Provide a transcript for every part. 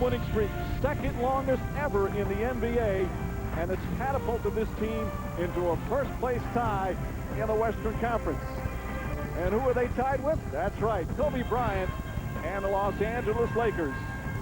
winning streak, second longest ever in the NBA, and it's catapulted this team into a first-place tie in the Western Conference. And who are they tied with? That's right, Kobe Bryant and the Los Angeles Lakers.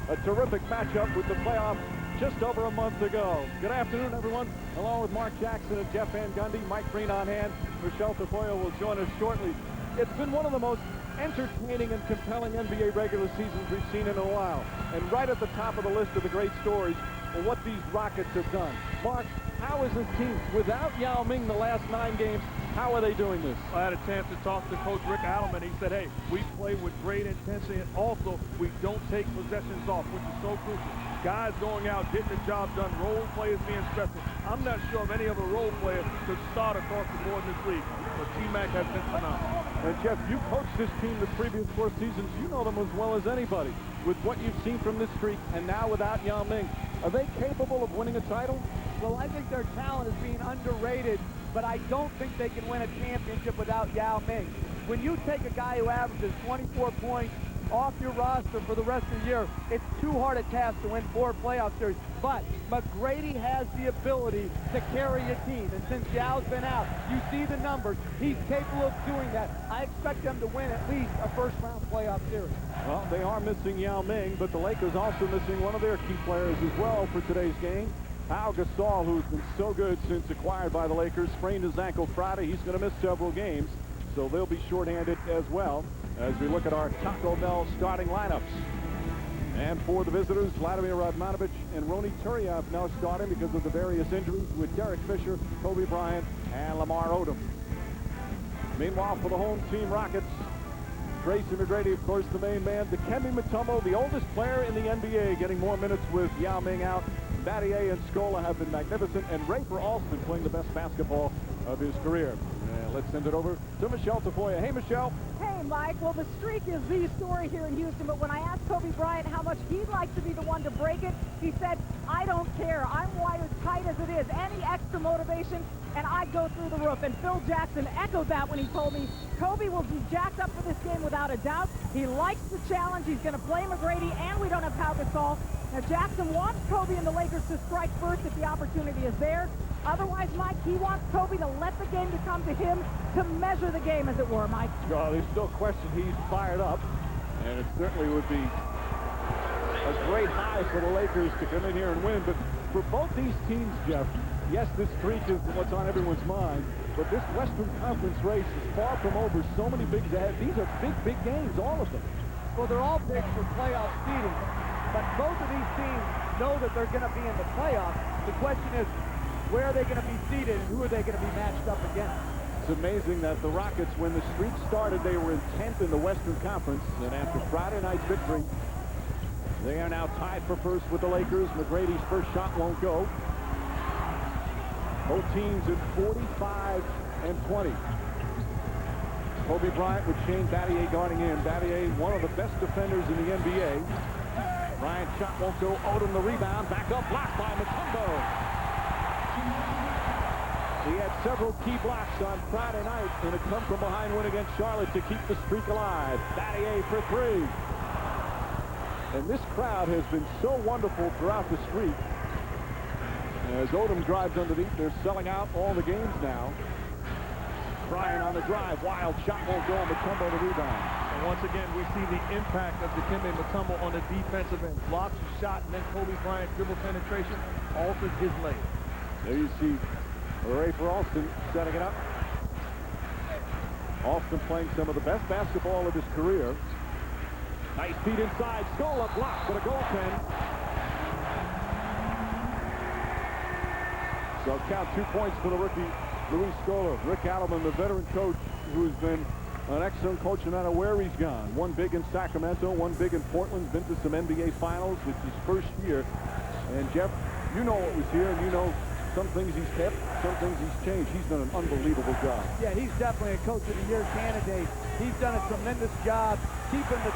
A terrific matchup with the playoffs just over a month ago. Good afternoon, everyone. Along with Mark Jackson and Jeff Van Gundy, Mike Green on hand. Michelle Tafoya will join us shortly. It's been one of the most entertaining and compelling NBA regular seasons we've seen in a while. And right at the top of the list of the great stories are what these Rockets have done. Mark, how is this team, without Yao Ming the last 9 games, how are they doing this? I had a chance to talk to Coach Rick Adelman. He said, hey, we play with great intensity, and also we don't take possessions off, which is so crucial. Guys going out, getting the job done, role players being special. I'm not sure of any other role player could start across the board in this league, but T-Mac has been phenomenal. And Jeff, you coached this team the previous 4 seasons. You know them as well as anybody. With what you've seen from this streak, and now without Yao Ming, are they capable of winning a title? Well, I think their talent is being underrated, but I don't think they can win a championship without Yao Ming. When you take a guy who averages 24 points off your roster for the rest of the year, it's too hard a task to win 4 playoff series. But McGrady has the ability to carry a team, and since Yao's been out, you see the numbers. He's capable of doing that. I expect them to win at least a first-round playoff series. Well, they are missing Yao Ming, but the Lakers also missing one of their key players as well for today's game. Pau Gasol, who's been so good since acquired by the Lakers, sprained his ankle Friday. He's going to miss several games, so they'll be shorthanded as well as we look at our Taco Bell starting lineups. And for the visitors, Vladimir Radmanovic and Ronny Turiaf now starting because of the various injuries with Derek Fisher, Kobe Bryant, and Lamar Odom. Meanwhile, for the home team Rockets, Tracy McGrady, of course, the main man. Dikembe Mutombo, the oldest player in the NBA, getting more minutes with Yao Ming out. Battier and Scola have been magnificent, and Rafer Alston playing the best basketball of his career. Let's send it over to Michelle Tafoya. Hey, Michelle. Hey, Mike. Well, the streak is the story here in Houston, but when I asked Kobe Bryant how much he'd like to be the one to break it, he said, I don't care. I'm wired tight as it is. Any extra motivation, and I go through the roof. And Phil Jackson echoed that when he told me Kobe will be jacked up for this game without a doubt. He likes the challenge. He's going to play McGrady, and we don't have Pau Gasol. Now, Jackson wants Kobe and the Lakers to strike first if the opportunity is there. Otherwise, Mike, he wants Kobe to let the game to come to him to measure the game, as it were, Mike. Well, there's still question he's fired up, and it certainly would be a great high for the Lakers to come in here and win. But for both these teams, Jeff, yes, this streak is what's on everyone's mind, but this Western Conference race is far from over. So many bigs ahead. These are big, big games, all of them. Well, they're all big for playoff seeding, but both of these teams know that they're going to be in the playoffs. The question is, where are they going to be seeded, and who are they going to be matched up against? It's amazing that the Rockets, when the streak started, they were in 10th in the Western Conference, and after Friday night's victory, they are now tied for first with the Lakers. McGrady's first shot won't go. Both teams at 45 and 20. Kobe Bryant with Shane Battier guarding in. Battier, one of the best defenders in the NBA. Bryant shot won't go. Odom the rebound. Back up, blocked by Mutombo. He had several key blocks on Friday night in a come-from-behind win against Charlotte to keep the streak alive. Battier for 3. And this crowd has been so wonderful throughout the streak. As Odom drives underneath, they're selling out all the games now. Bryant on the drive. Wild shot won't go. Mutombo the rebound. And once again, we see the impact of Dikembe Mutombo on the defensive end. Blocks the shot, and then Kobe Bryant dribble penetration alters his lane. There you see Rafer Alston setting it up. Alston playing some of the best basketball of his career. Nice feed inside. Scola blocked for the goaltend. So count 2 points for the rookie, Luis Scola. Rick Adelman, the veteran coach, who's been an excellent coach no matter where he's gone. One big in Sacramento, one big in Portland. Been to some NBA Finals. It's his first year. And Jeff, you know what was here, and you know some things he's kept, some things he's changed. He's done an unbelievable job. Yeah, he's definitely a Coach of the Year candidate. He's done a tremendous job keeping the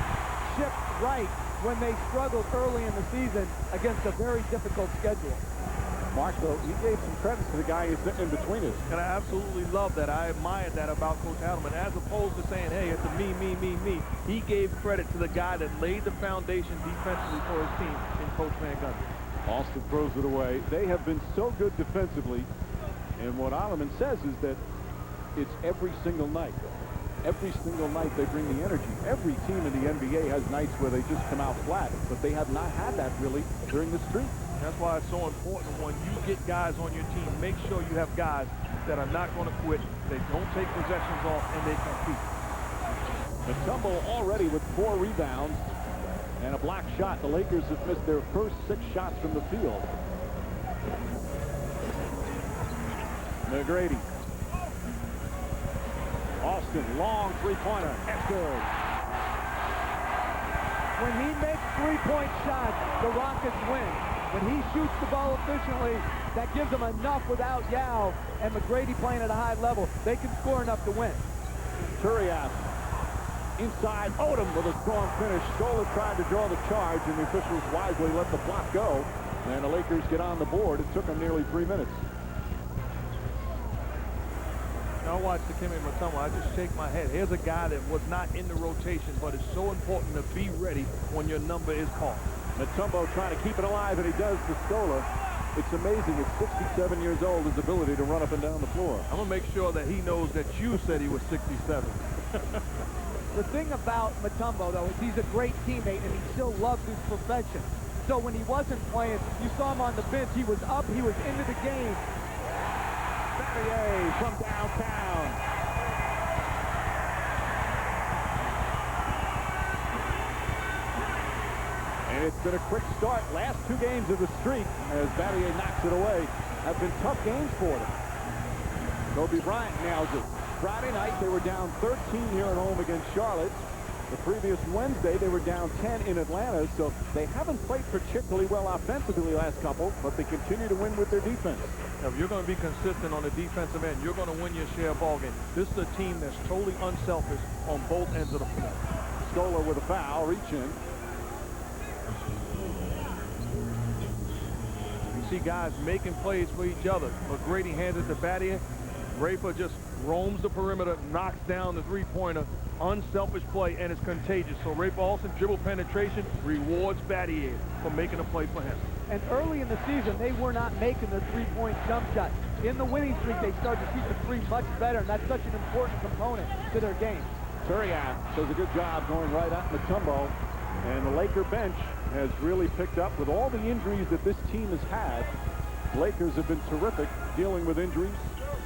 ship right when they struggled early in the season against a very difficult schedule. Mark, though, he gave some credit to the guy who's sitting in between us. And I absolutely love that. I admired that about Coach Adelman. As opposed to saying, hey, it's a me, me, me, me, he gave credit to the guy that laid the foundation defensively for his team in Coach Van Gundy. Austin throws it away. They have been so good defensively. And what Adelman says is that it's every single night. Every single night they bring the energy. Every team in the NBA has nights where they just come out flat, but they have not had that really during the streak. That's why it's so important when you get guys on your team, make sure you have guys that are not going to quit, they don't take possessions off, and they compete. Mutombo already with 4 rebounds and a block shot. The Lakers have missed their first 6 shots from the field. McGrady. Austin, long three-pointer. That's good. When he makes three-point shots, the Rockets win. When he shoots the ball efficiently, that gives them enough without Yao and McGrady playing at a high level. They can score enough to win. Turiaf inside. Odom with a strong finish. Scola tried to draw the charge, and the officials wisely let the block go. And the Lakers get on the board. It took them nearly 3 minutes. I watched Dikembe Mutombo. I just shake my head. Here's a guy that was not in the rotation, but it's so important to be ready when your number is called. Mutombo trying to keep it alive, and he does to Scola. It's amazing at 67 years old, his ability to run up and down the floor. I'm going to make sure that he knows that you said he was 67. The thing about Mutombo, though, is he's a great teammate, and he still loves his profession. So when he wasn't playing, you saw him on the bench. He was up. He was into the game. Battier from downtown. And it's been a quick start. Last 2 games of the streak, as Battier knocks it away, have been tough games for them. Kobe Bryant nails it. Friday night, they were down 13 here at home against Charlotte. The previous Wednesday, they were down 10 in Atlanta, so they haven't played particularly well offensively last couple, but they continue to win with their defense. Now, if you're going to be consistent on the defensive end, you're going to win your share of ball game. This is a team that's totally unselfish on both ends of the floor. Scola with a foul, reach in. You see guys making plays for each other. McGrady hands it to Battier. Rafer just roams the perimeter, knocks down the three-pointer. Unselfish play, and it's contagious. So Rafer Alston, dribble penetration, rewards Battier for making a play for him. And early in the season, they were not making the three-point jump shot. In the winning streak, they started to shoot the three much better, and that's such an important component to their game. Turiaf does a good job going right at Mutombo. And the Laker bench has really picked up with all the injuries that this team has had. Lakers have been terrific dealing with injuries.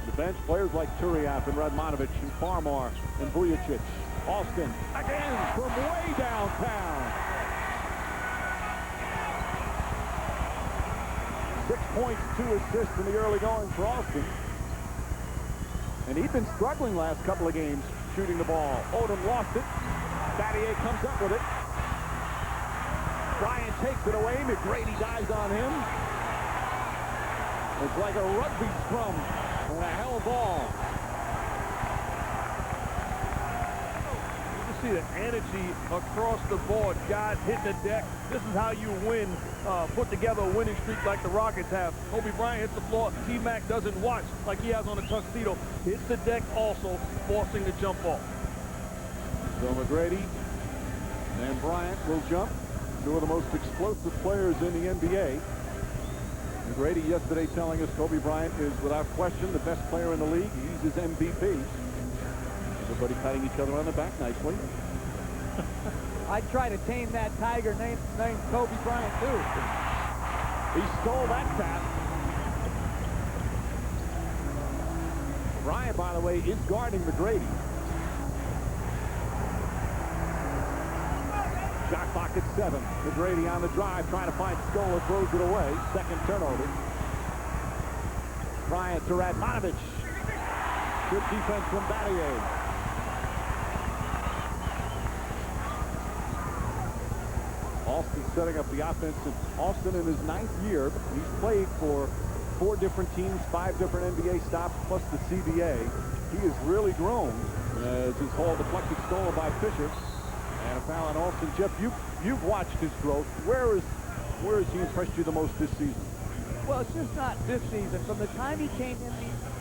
The bench players like Turiaf and Radmanovic and Farmar and Vujacic. Austin again from way downtown. 6 points, 2 assists in the early going for Austin. And he'd been struggling last couple of games shooting the ball. Odom lost it. Battier comes up with it. Bryant takes it away. McGrady dives on him. It's like a rugby scrum and a hell ball. You can see the energy across the board. Guys hitting the deck. This is how you win, put together a winning streak like the Rockets have. Kobe Bryant hits the floor. T-Mac doesn't watch like he has on a tuxedo. Hits the deck also, forcing the jump ball. So McGrady and Bryant will jump. 2 of the most explosive players in the NBA. McGrady yesterday telling us Kobe Bryant is without question the best player in the league. He's his MVP. Everybody patting each other on the back nicely. I'd try to tame that tiger named Kobe Bryant, too. He stole that tap. Bryant, by the way, is guarding McGrady. Shot clock at 7. McGrady on the drive, trying to find Scola, throws it away. Second turnover. Bryant to Radmanovic. Good defense from Battier. Austin setting up the offense. Austin in his 9th year. He's played for 4 different teams, 5 different NBA stops, plus the CBA. He has really grown as his haul deflected Scola by Fisher. And a foul on Austin. Jeff, you've watched his growth. Where has he impressed you the most this season? Well, it's just not this season. From the time he came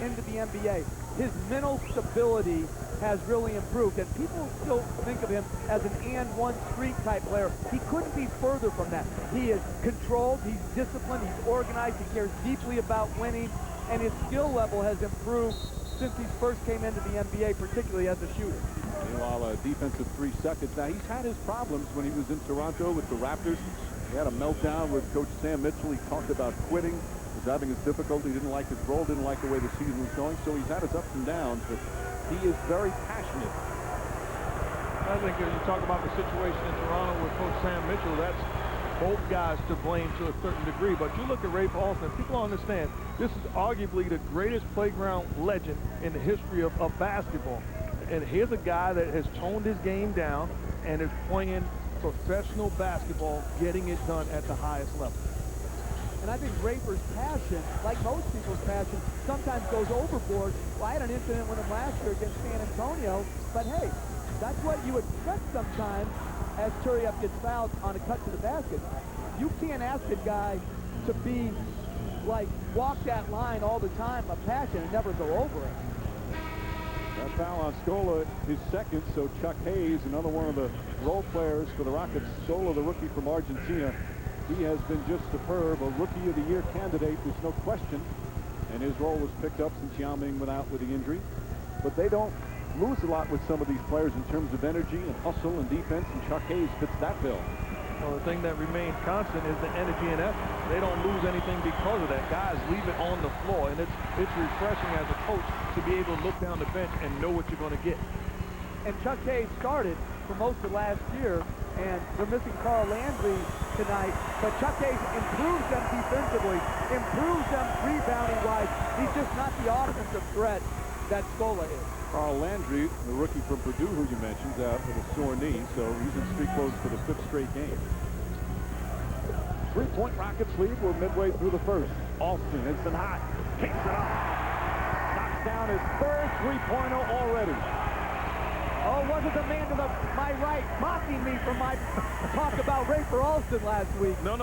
into the NBA, his mental stability has really improved. And people still think of him as an and-one street type player. He couldn't be further from that. He is controlled, he's disciplined, he's organized, he cares deeply about winning, and his skill level has improved since he first came into the NBA, particularly as a shooter. Meanwhile, a defensive 3 seconds. Now, he's had his problems when he was in Toronto with the Raptors. He had a meltdown with Coach Sam Mitchell. He talked about quitting. He was having his difficulty. Didn't like his role. Didn't like the way the season was going. So he's had his ups and downs, but he is very passionate. I think when you talk about the situation in Toronto with Coach Sam Mitchell, that's both guys to blame to a certain degree. But you look at Rafe Alston, people don't understand, this is arguably the greatest playground legend in the history of basketball. And here's a guy that has toned his game down and is playing professional basketball, getting it done at the highest level. And I think Rafer's passion, like most people's passion, sometimes goes overboard. Well, I had an incident with him last year against San Antonio, but hey, that's what you expect sometimes as Turiaf gets fouled on a cut to the basket. You can't ask a guy to be like walk that line all the time of passion and never go over it. That foul on Scola, his second, so Chuck Hayes, another one of the role players for the Rockets. Scola, the rookie from Argentina, he has been just superb, a Rookie of the Year candidate, there's no question. And his role was picked up since Yao Ming went out with the injury. But they don't lose a lot with some of these players in terms of energy and hustle and defense, and Chuck Hayes fits that bill. Well, the thing that remains constant is the energy and effort. They don't lose anything because of that. Guys leave it on the floor, and it's refreshing as a coach to be able to look down the bench and know what you're going to get. And Chuck Hayes started for most of last year, and they're missing Carl Landry tonight, but Chuck Hayes improves them defensively, improves them rebounding-wise. He's just not the offensive threat that Scola is. Carl Landry, the rookie from Purdue, who you mentioned, out with a sore knee, so he's in street clothes for the 5th straight game. 3-point Rockets lead. We're midway through the first. Alston, instant hot, kicks it up, knocks down his 3rd 3-pointer already. Oh, wasn't the man to my right mocking me for my talk about Rafer Alston last week? No.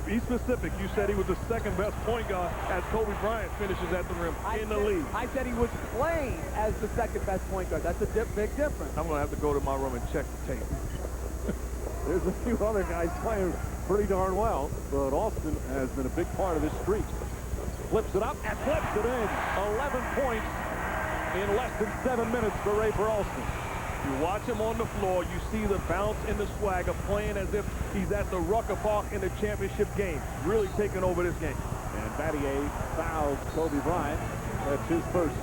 Be specific. You said he was the 2nd best point guard as Kobe Bryant finishes at the rim in the league. I said he was playing as the 2nd best point guard. That's a big difference. I'm going to have to go to my room and check the tape. There's a few other guys playing pretty darn well, but Alston has been a big part of this streak. Flips it up and flips it in. 11 points in less than 7 minutes for Rafer Alston. You watch him on the floor, you see the bounce and the swagger, playing as if he's at the Rucker Park in the championship game, really taking over this game. And Battier fouls Kobe Bryant. That's his first.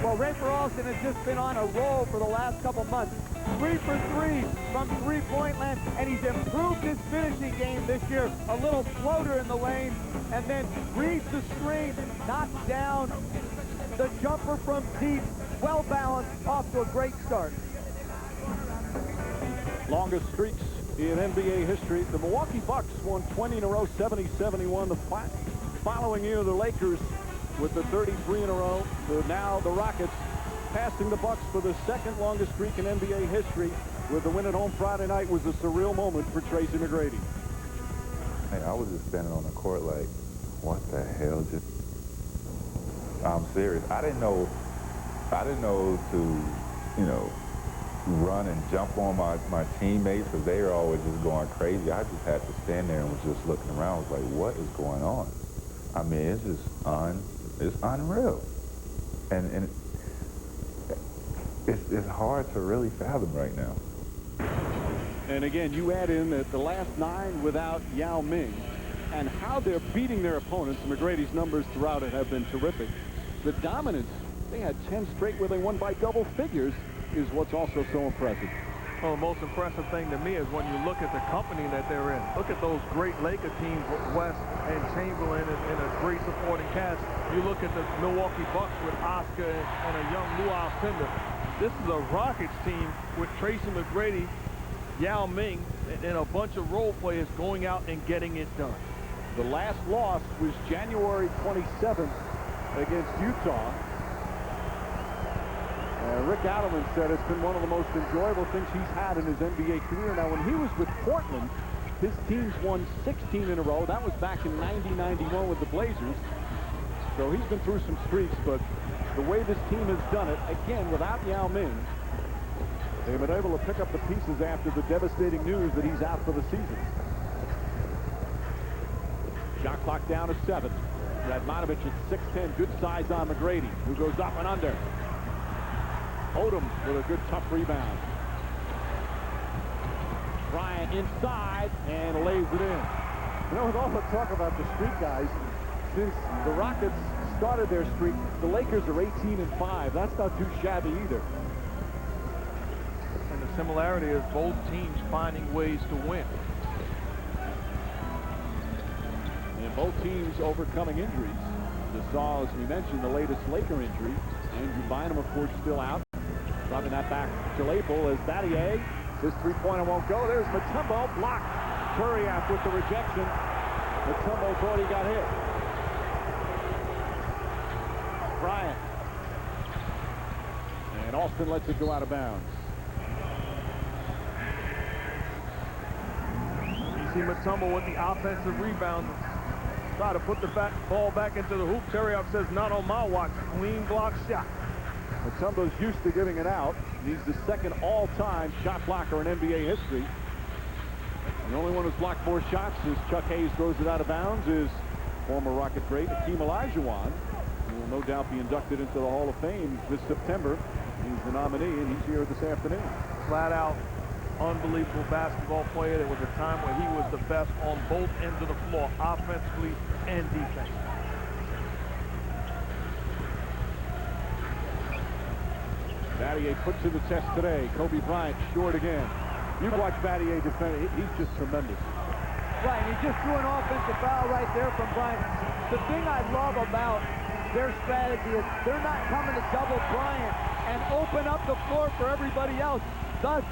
Well, Rafer Alston has just been on a roll for the last couple months. 3 for 3 from three-point land, and he's improved his finishing game this year. A little floater in the lane, and then reads the screen, knocks down the jumper from deep. Well balanced, off to a great start. Longest streaks in NBA history. The Milwaukee Bucks won 20 in a row, 70-71. The following year, the Lakers with the 33 in a row. Now the Rockets passing the Bucks for the 2nd longest streak in NBA history. With the win at home Friday night was a surreal moment for Tracy McGrady. Hey, I was just standing on the court like, what the hell just... I'm serious. I didn't know to, run and jump on my teammates because they were always just going crazy. I just had to stand there and was just looking around. I was like, what is going on? I mean, it's just it's unreal. And it's hard to really fathom right now. And again, you add in that the last 9 without Yao Ming and how they're beating their opponents. McGrady's numbers throughout it have been terrific. The dominance, they had 10 straight where they won by double figures, is what's also so impressive. Well, the most impressive thing to me is when you look at the company that they're in. Look at those great Laker teams with West and Chamberlain and a great supporting cast. You look at the Milwaukee Bucks with Oscar and a young Lou Alcindor. This is a Rockets team with Tracy McGrady, Yao Ming, and a bunch of role players going out and getting it done. The last loss was January 27th against Utah. Rick Adelman said it's been one of the most enjoyable things he's had in his NBA career. Now, when he was with Portland, His team's won 16 in a row. That was back in 90-91 with the Blazers. So he's been through some streaks, but the way this team has done it, again, without Yao Ming, they've been able to pick up the pieces after the devastating news that he's out for the season. Shot clock down to 7. Radmanovich at 6'10", good size on McGrady, who goes up and under. Odom with a good tough rebound. Bryant inside and lays it in. You know, with all the talk about the streak guys, since the Rockets started their streak, the Lakers are 18-5. That's not too shabby either. And the similarity is both teams finding ways to win. And both teams overcoming injuries. Just saw, as we mentioned, the latest Laker injury. Andrew Bynum, of course, still out. Dropping that back till April as Battier. His three-pointer won't go. There's Mutombo, blocked. Turiaf with the rejection. Mutombo thought he got hit. Bryant. And Austin lets it go out of bounds. You see Mutombo with the offensive rebound. Try to put the ball back into the hoop. Turiaf says, not on my watch. Clean block shot. Mutombo's used to giving it out. He's the second all-time shot blocker in NBA history. The only one who's blocked more shots as Chuck Hayes throws it out of bounds is former Rocket great Hakeem Olajuwon, who will no doubt be inducted into the Hall of Fame this September. He's the nominee, and he's here this afternoon. Flat out unbelievable basketball player. There was a time where he was the best on both ends of the floor, offensively and defensively. Battier put to the test today. Kobe Bryant short again. You've watched Battier defend. He's just tremendous. Right, and he just threw an offensive foul right there from Bryant. The thing I love about their strategy is they're not coming to double Bryant and open up the floor for everybody else. Thus,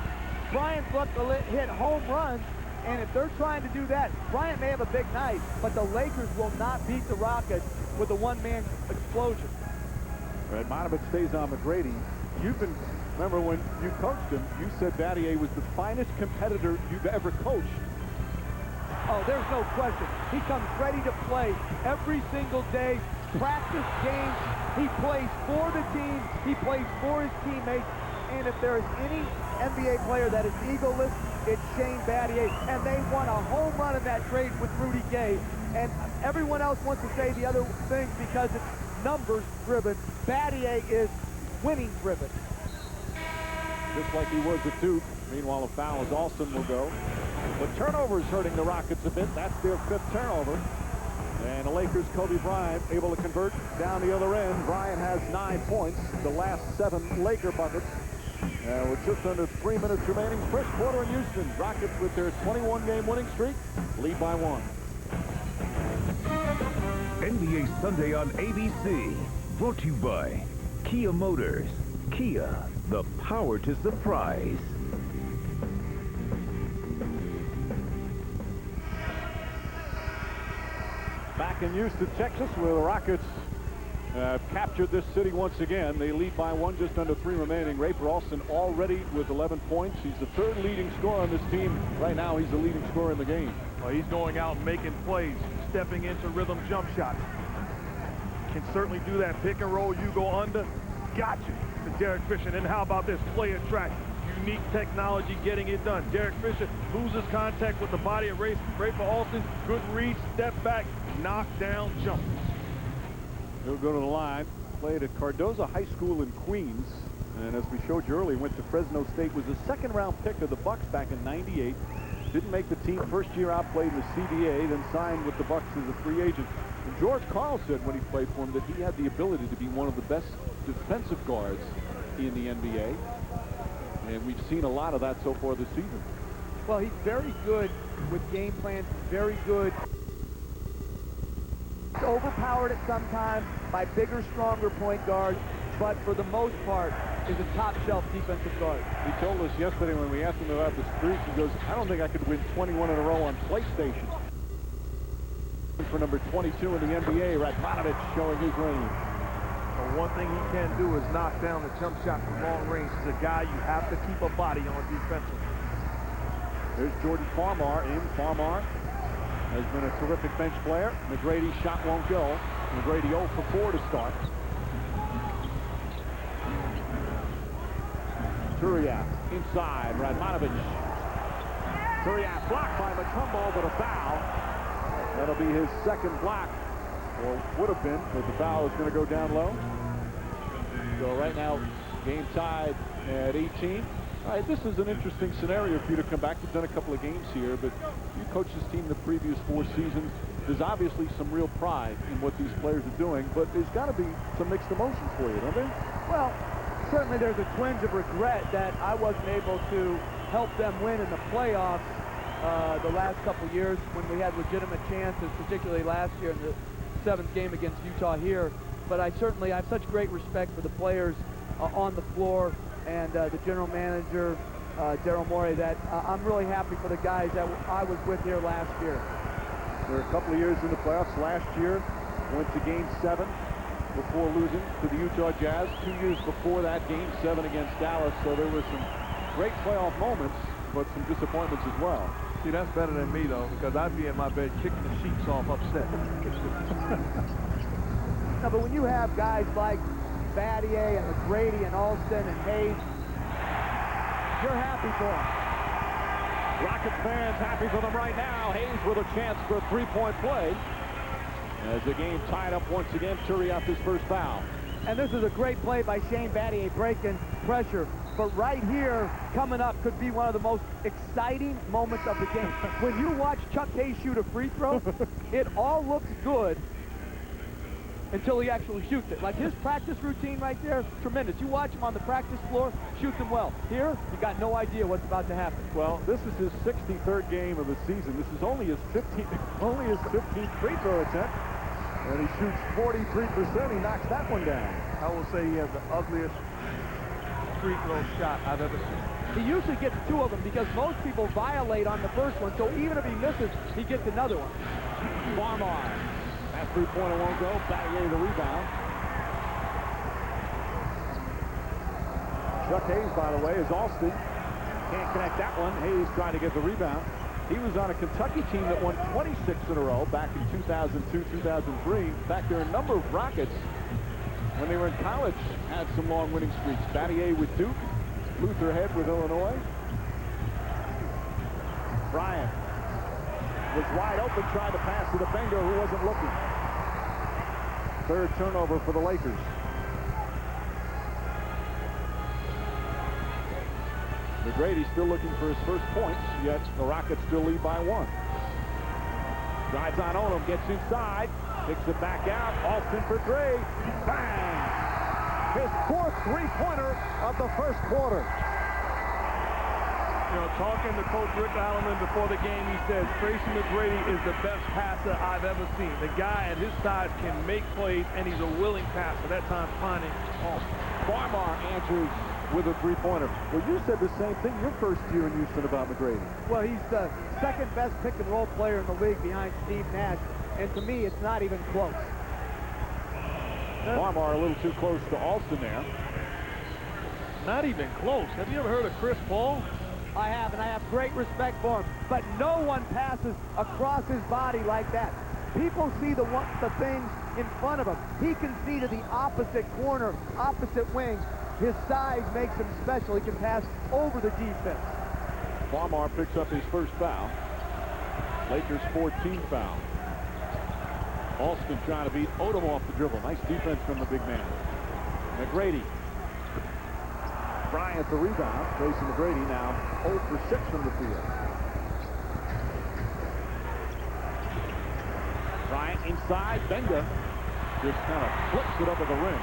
Bryant's left to hit home runs, and if they're trying to do that, Bryant may have a big night, but the Lakers will not beat the Rockets with a one-man explosion. Radmanovich stays on McGrady. Remember when you coached him, you said Battier was the finest competitor you've ever coached. Oh, there's no question. He comes ready to play every single day, practice games. He plays for the team. He plays for his teammates. And if there is any NBA player that is egoless, it's Shane Battier. And they won a home run in that trade with Rudy Gay. And everyone else wants to say the other things because it's numbers driven. Battier is winning driven. Just like he was at Duke. Meanwhile, a foul as Austin will go. But turnovers hurting the Rockets a bit. That's their 5th turnover. And the Lakers, Kobe Bryant, able to convert down the other end. Bryant has 9 points. The last 7 Laker buckets. With just under 3 minutes remaining. First quarter in Houston. Rockets with their 21-game winning streak. Lead by 1. NBA Sunday on ABC. Brought to you by Kia Motors. Kia, the power to surprise. Back in Houston, Texas, where the Rockets captured this city once again. They lead by 1, just under 3 remaining. Rafer Alston already with 11 points. He's the 3rd leading scorer on this team. Right now, he's the leading scorer in the game. Well, he's going out and making plays, stepping into rhythm jump shots. Can certainly do that pick and roll. You go under. Gotcha to Derek Fisher. And how about this play and track? Unique technology getting it done. Derek Fisher loses contact with the body of Rafer Alston. Good read, step back, knock down, jump. He'll go to the line. Played at Cardozo High School in Queens. And as we showed you earlier, went to Fresno State. Was a 2nd-round pick of the Bucks back in '98. Didn't make the team. First year out, played in the CBA, then signed with the Bucks as a free agent. And George Karl said when he played for him that he had the ability to be one of the best defensive guards in the NBA. And we've seen a lot of that so far this season. Well, he's very good with game plans, very good. He's overpowered at some times by bigger, stronger point guards, but for the most part, is a top-shelf defensive guard. He told us yesterday when we asked him about the streak, he goes, I don't think I could win 21 in a row on PlayStation. For number 22 in the NBA, Radmanovich showing his range. But one thing he can do is knock down the jump shot from long range. He's a guy you have to keep a body on defensively. There's Jordan Farmar in. Farmar has been a terrific bench player. McGrady's shot won't go. McGrady 0 for 4 to start. Turiaf inside. Radmanovic. Turiaf blocked by Mutombo, but a foul. That'll be his second block, or would have been, but the foul is going to go down low. So right now, game tied at 18. All right, this is an interesting scenario for you to come back. You've done a couple of games here, but you coached this team the previous 4 seasons. There's obviously some real pride in what these players are doing, but there's got to be some mixed emotions for you, don't there? Well, certainly there's a twinge of regret that I wasn't able to help them win in the playoffs the last couple years when we had legitimate chances, particularly last year in the 7th game against Utah here. But I have such great respect for the players on the floor and the general manager, Daryl Morey, that I'm really happy for the guys that I was with here last year. There were a couple of years in the playoffs. Last year, went to Game 7 before losing to the Utah Jazz. 2 years before that, Game 7 against Dallas. So there were some great playoff moments, but some disappointments as well. See, that's better than me, though, because I'd be in my bed kicking the sheets off upset. No, but when you have guys like Battier and McGrady and Alston and Hayes, you're happy for them. Rockets fans happy for them right now. Hayes with a chance for a three-point play. As the game tied up once again, Turiaf his first foul. And this is a great play by Shane Battier, breaking pressure. But right here, coming up, could be one of the most exciting moments of the game. When you watch Chuck Hayes shoot a free throw, it all looks good until he actually shoots it. Like his practice routine right there, tremendous. You watch him on the practice floor, shoots him well. Here, you got no idea what's about to happen. Well, this is his 63rd game of the season. This is only his 15th free throw attempt. And he shoots 43%. He knocks that one down. I will say he has the ugliest free throw shot I've ever seen. He usually gets 2 of them because most people violate on the first one, so even if he misses, he gets another one. Farmar. That three-pointer won't go. Battier the rebound. Chuck Hayes, by the way, is Alston. Can't connect that one. Hayes trying to get the rebound. He was on a Kentucky team that won 26 in a row back in 2002, 2003. In fact, there are a number of Rockets when they were in college had some long winning streaks. Battier with Duke, Luther Head with Illinois. Bryant was wide open, trying to pass to the Benga, who wasn't looking. 3rd turnover for the Lakers. McGrady still looking for his first points, yet the Rockets still lead by 1. Drives on Onum, gets inside, kicks it back out. Alston for 3. Bang! His 4th three-pointer of the first quarter. You know, talking to Coach Rick Allen before the game, he says Tracy McGrady is the best passer I've ever seen. The guy at his size can make plays, and he's a willing passer. That time finding Alston. Farmar answers with a three-pointer. Well, you said the same thing your first year in Houston about McGrady. Well, he's the 2nd best pick-and-roll player in the league behind Steve Nash, and to me, it's not even close. Farmar a little too close to Alston there. Not even close. Have you ever heard of Chris Paul? I have, and I have great respect for him, but no one passes across his body like that. People see the things in front of him. He can see to the opposite corner, opposite wing. His size makes him special. He can pass over the defense. Farmar picks up his first foul. Lakers 14th foul. Alston trying to beat Odom off the dribble. Nice defense from the big man. McGrady. Bryant the rebound. Tracy McGrady now 0 for 6 from the field. Bryant inside. Benga just kind of flips it up at the rim.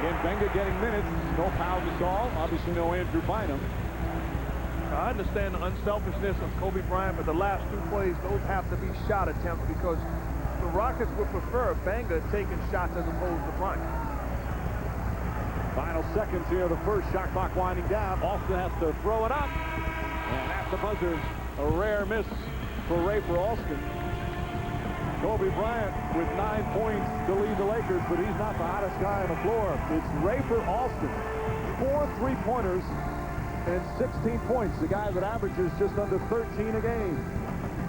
Again, Benga getting minutes. No Pau Gasol. Obviously no Andrew Bynum. I understand the unselfishness of Kobe Bryant, but the last 2 plays, those have to be shot attempts because the Rockets would prefer Benga taking shots as opposed to Bryant. Final seconds here of the first. Shot clock winding down. Alston has to throw it up. And at the buzzer, a rare miss for Rafer Alston. Kobe Bryant with 9 points to lead the Lakers, but he's not the hottest guy on the floor. It's Rafer Alston. 4 three-pointers and 16 points. The guy that averages just under 13 a game.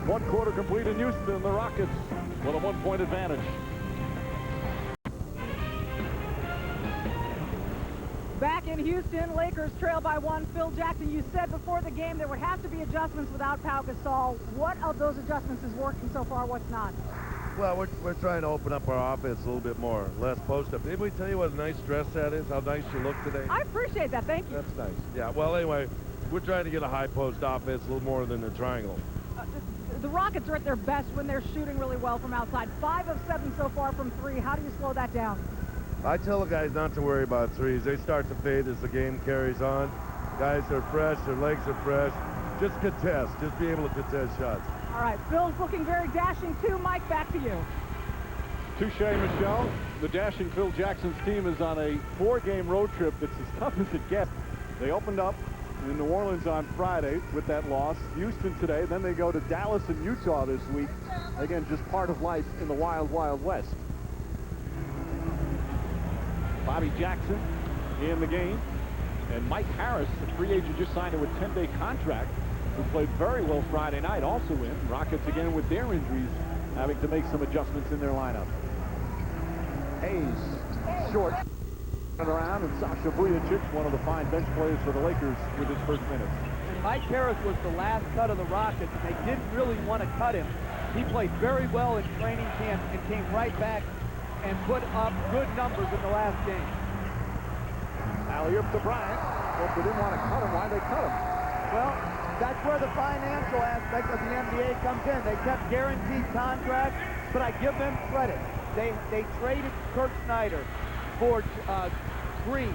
1 quarter complete in Houston. The Rockets with a 1-point advantage. Back in Houston, Lakers trail by 1. Phil Jackson, you said before the game there would have to be adjustments without Pau Gasol. What of those adjustments is working so far? What's not? Well, we're trying to open up our offense a little bit more, less post-up. Didn't we tell you what a nice dress that is? How nice you look today? I appreciate that. Thank you. That's nice. Yeah, well, anyway, we're trying to get a high post offense a little more than the triangle. The Rockets are at their best when they're shooting really well from outside. 5 of 7 so far from 3. How do you slow that down? I tell the guys not to worry about threes. They start to fade as the game carries on. Guys are fresh, their legs are fresh. Just contest, just be able to contest shots. All right, Phil's looking very dashing too. Mike, back to you. Touche, Michelle. The dashing Phil Jackson's team is on a 4-game road trip that's as tough as it gets. They opened up in New Orleans on Friday with that loss. Houston today. Then they go to Dallas and Utah this week. Again, just part of life in the wild, wild west. Bobby Jackson in the game. And Mike Harris, the free agent, just signed a 10-day contract, who played very well Friday night, also in. Rockets again with their injuries having to make some adjustments in their lineup. Hayes, short, around, and Sasha Vujacic, one of the fine bench players for the Lakers with his first minutes. And Mike Harris was the last cut of the Rockets, and they didn't really want to cut him. He played very well in training camp and came right back and put up good numbers in the last game. Alley-oop to Bryant. Well, if they didn't want to cut him, why'd they cut him? Well, that's where the financial aspect of the NBA comes in. They kept guaranteed contracts, but I give them credit. They traded Kurt Snyder for Green,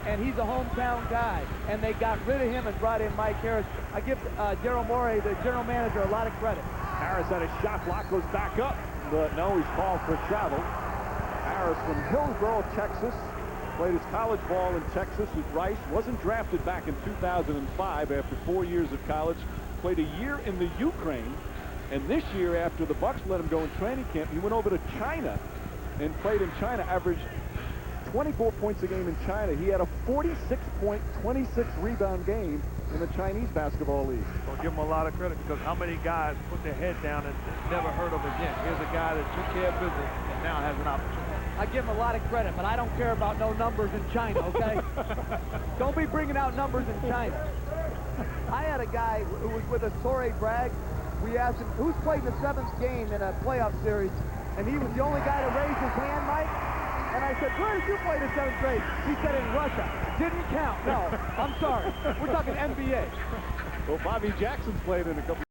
and he's a hometown guy, and they got rid of him and brought in Mike Harris. I give Daryl Morey, the general manager, a lot of credit. Harris had a shot block, goes back up, but no, he's called for travel. Harris from Hillsboro, Texas. Played his college ball in Texas with Rice. Wasn't drafted back in 2005 after 4 years of college. Played a year in the Ukraine. And this year, after the Bucks let him go in training camp, he went over to China and played in China. Averaged 24 points a game in China. He had a 46-point, 26-rebound game in the Chinese basketball league. I'll give him a lot of credit, because how many guys put their head down and never heard of again? Here's a guy that took care of business and now has an opportunity. I give him a lot of credit, but I don't care about no numbers in China, okay? Don't be bringing out numbers in China. I had a guy who was with us, Torrey Bragg. We asked him, who's played the 7th game in a playoff series? And he was the only guy to raise his hand, Mike. And I said, where did you play the 7th grade? He said, in Russia. Didn't count. No, I'm sorry. We're talking NBA. Well, Bobby Jackson's played in a couple